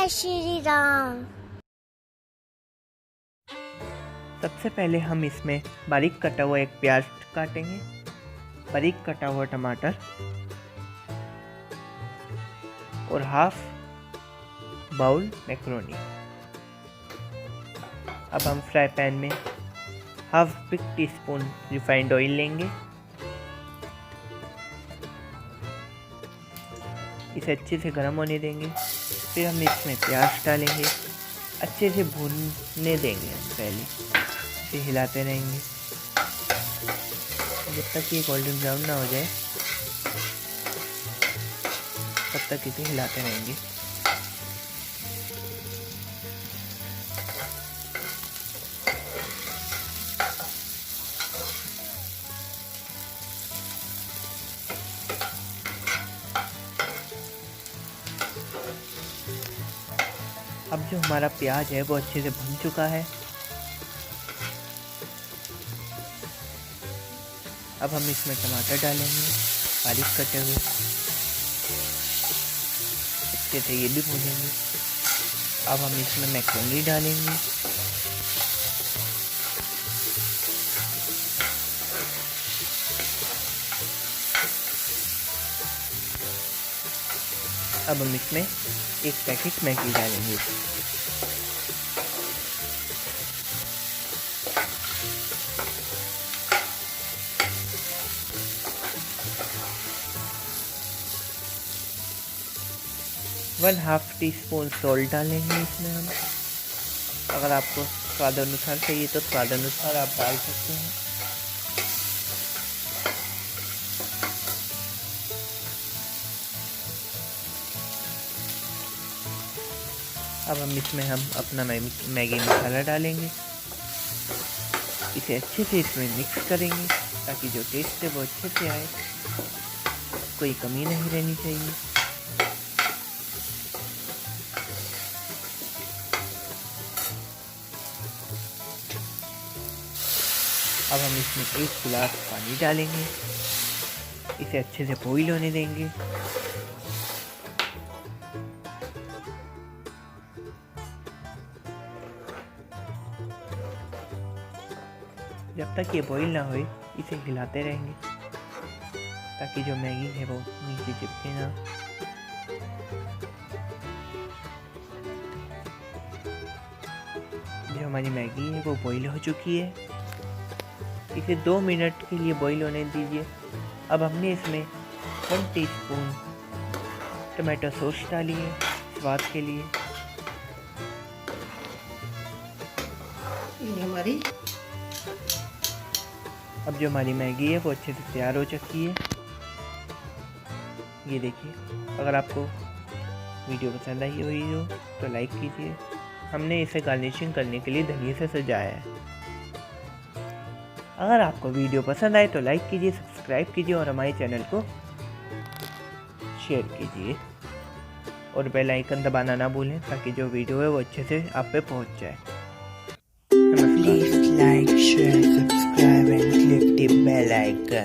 जय श्री राम। सबसे पहले हम इसमें बारीक कटा हुआ एक प्याज काटेंगे, बारीक कटा हुआ टमाटर और हाफ बाउल मैक्रोनी। अब हम फ्राई पैन में half big teaspoon refined oil लेंगे। इसे अच्छे से गर्म होने देंगे। फिर हम इसमें प्याज डालेंगे, अच्छे से भूनने देंगे। पहले इसे हिलाते रहेंगे जब तक ये गोल्डन ब्राउन ना हो जाए, तब तक इसे हिलाते रहेंगे। अब जो हमारा प्याज है वो अच्छे से भुन चुका है। अब हम इसमें टमाटर डालेंगे बारीक कटे हुए, अच्छे से ये भी भूनेंगे। अब हम इसमें मैक्रोनी डालेंगे। अब हम इसमें एक पैकेट मैगी डालेंगे। One half tea spoon salt डालेंगे इसमें हम। अगर आपको स्वाद अनुसार चाहिए तो स्वाद अनुसार आप डाल सकते हैं। अब हम इसमें अपना मैगी मसाला डालेंगे। इसे अच्छे से इसमें मिक्स करेंगे ताकि जो टेस्ट है वो अच्छे से आए, कोई कमी नहीं रहनी चाहिए। अब हम इसमें एक गिलास पानी डालेंगे। इसे अच्छे से बॉईल होने देंगे। जब तक ये बॉईल ना होए इसे हिलाते रहेंगे ताकि जो मैगी है वो नीचे चिपके ना। जो हमारी मैगी है वो बॉईल हो चुकी है। इसे 2 मिनट के लिए बॉईल होने दीजिए। अब हमने इसमें 1 टीस्पून टमाटो सॉस डाली है स्वाद के लिए। ये हमारी अब जो हमारी मैगी है वो अच्छे से तैयार हो चुकी है। ये देखिए, अगर आपको वीडियो पसंद आई हुई हो तो लाइक कीजिए। हमने इसे गार्निशिंग करने के लिए धनिया से सजाया है। अगर आपको वीडियो पसंद आए तो लाइक कीजिए, सब्सक्राइब कीजिए और हमारे चैनल को शेयर कीजिए और बेल आइकन दबाना ना भूलें ताकि जो वीडियो है वो अच्छे से आप पे पहुंच जाए। Please like, share, subscribe and click the bell icon.